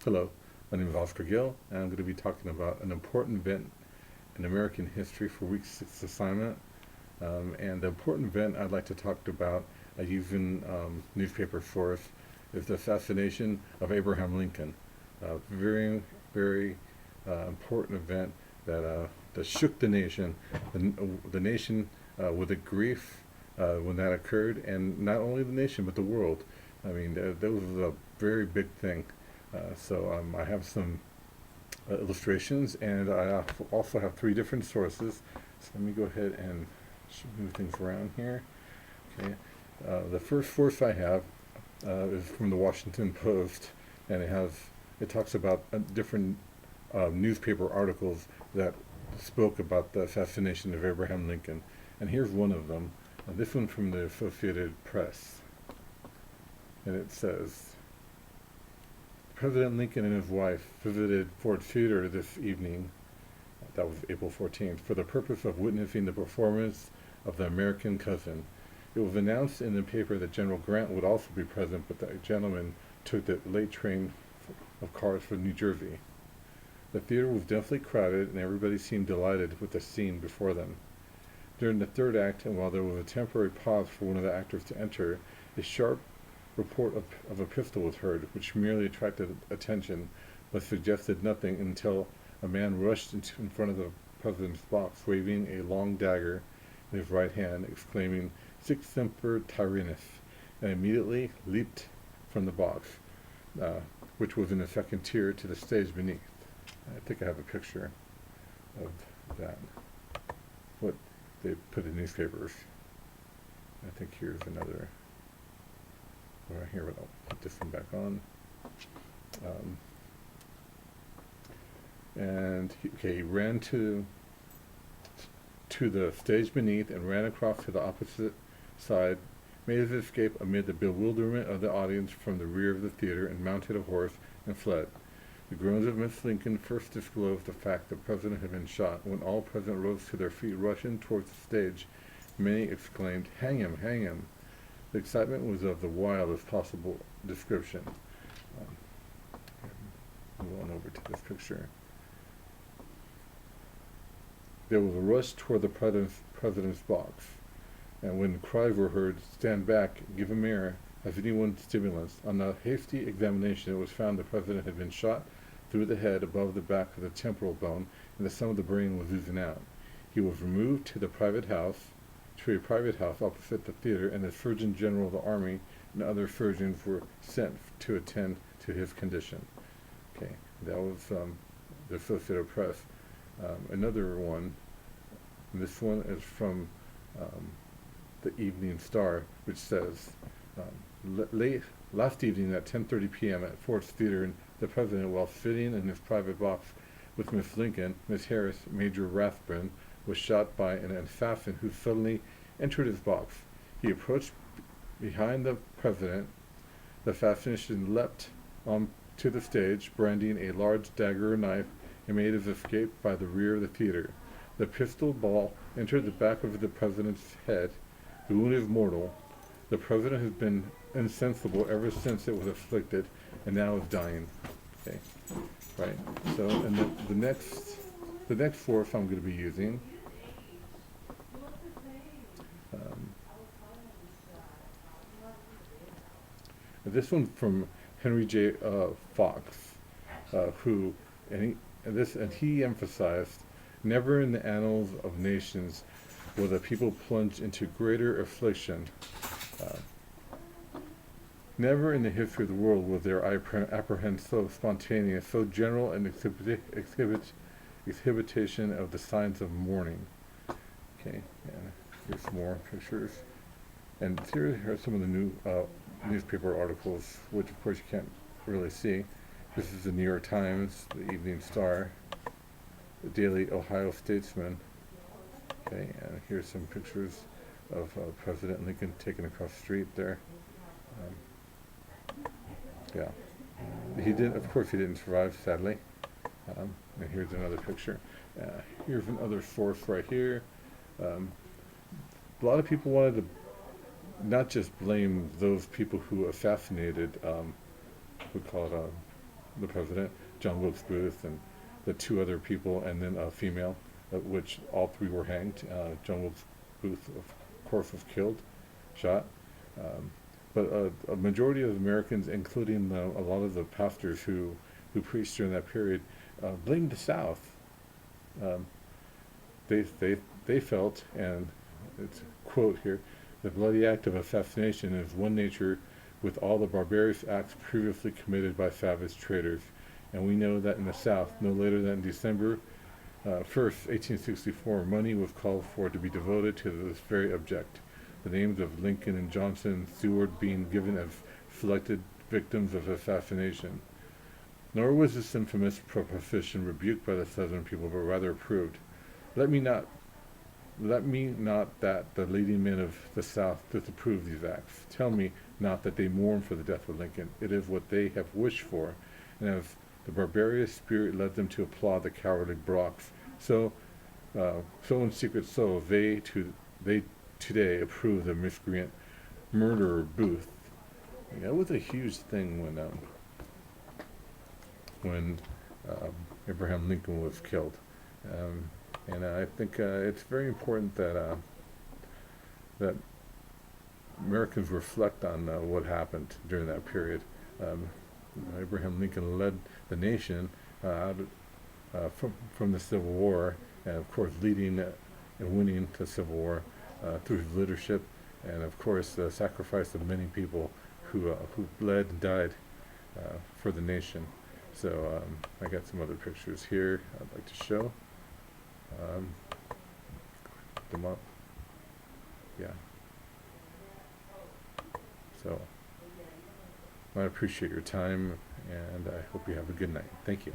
Hello, my name is Oscar Gill, and I'm going to be talking about an important event in American history for week 6 assignment. And the important event I'd like to talk about using newspaper source is the assassination of Abraham Lincoln. Very, very important event that shook the nation. The nation with a grief when that occurred, and not only the nation but the world. I mean, that was a very big thing. I have some illustrations, and I also have 3 different sources. So let me go ahead and move things around here. Okay, the first source I have is from the Washington Post, and it talks about different newspaper articles that spoke about the assassination of Abraham Lincoln. And here's one of them. This one from the Associated Press, and it says, President Lincoln and his wife visited Ford Theater this evening, that was April 14th, for the purpose of witnessing the performance of the American Cousin. It was announced in the paper that General Grant would also be present, but the gentleman took the late train of cars for New Jersey. The theater was densely crowded, and everybody seemed delighted with the scene before them. During the third act, and while there was a temporary pause for one of the actors to enter, a sharp report of a pistol was heard, which merely attracted attention, but suggested nothing until a man rushed in front of the president's box, waving a long dagger in his right hand, exclaiming, "Sic semper tyrannis," and immediately leaped from the box, which was in the second tier, to the stage beneath. I think I have a picture of that, what they put in newspapers. I think here's another. Right here, I'll put this one back on. He ran to the stage beneath and ran across to the opposite side, made his escape amid the bewilderment of the audience from the rear of the theater, and mounted a horse and fled. The groans of Miss Lincoln first disclosed the fact the president had been shot. When all present rose to their feet, rushing towards the stage, many exclaimed, "Hang him, hang him!" The excitement was of the wildest possible description. Move on over to this picture. There was a rush toward the president's box, and when cries were heard, "Stand back, give him air, has anyone stimulants?" On a hasty examination, it was found the president had been shot through the head above the back of the temporal bone, and that some of the brain was oozing out. He was removed to a private house opposite the theater, and the Surgeon General of the Army and other surgeons were sent to attend to his condition. Okay, that was the Associated Press. Another one, this one is from the Evening Star, which says, late last evening at 10:30 p.m. at Ford's Theater, the president, while sitting in his private box with Miss Lincoln, Miss Harris, Major Rathbun, was shot by an assassin who suddenly entered his box. He approached behind the president. The assassin leapt onto the stage, brandishing a large dagger or knife, and made his escape by the rear of the theater. The pistol ball entered the back of the president's head. The wound is mortal. The president has been insensible ever since it was inflicted, and now is dying. Okay, right. So, and the next source I'm going to be using. This one from Henry J. Fox, he emphasized, never in the annals of nations will the people plunge into greater affliction. Never in the history of the world will their apprehend so spontaneous, so general an exhibition of the signs of mourning. Okay, and here's some more pictures. And here are some of the new newspaper articles, which of course you can't really see. This is the New York Times, the Evening Star, the Daily Ohio Statesman. Okay, and here's some pictures of President Lincoln taken across the street there. Yeah, he didn't survive, sadly. And here's another picture. Here's another source right here. A lot of people wanted to not just blame those people who assassinated, we call it the president, John Wilkes Booth, and the two other people, and then a female, which all three were hanged. John Wilkes Booth, of course, was killed, shot. Um, but a majority of Americans, including a lot of the pastors who preached during that period, blamed the South. Um, they felt, and it's a quote here, the bloody act of assassination is one nature with all the barbarous acts previously committed by savage traitors. And we know that in the South, no later than December 1st, 1864, money was called for to be devoted to this very object. The names of Lincoln and Johnson and Seward being given as selected victims of assassination. Nor was this infamous proposition rebuked by the Southern people, but rather approved. Let me not that the leading men of the South disapprove these acts. Tell me not that they mourn for the death of Lincoln. It is what they have wished for, and as the barbarous spirit led them to applaud the cowardly Brockes, so in secret soul they today approve the miscreant murderer Booth. That was a huge thing when Abraham Lincoln was killed. And I think it's very important that Americans reflect on what happened during that period. Abraham Lincoln led the nation from the Civil War, and of course leading and winning the Civil War through his leadership, and of course the sacrifice of many people who bled and died for the nation. So I got some other pictures here I'd like to show. Them up. Yeah. So I appreciate your time, and I hope you have a good night. Thank you.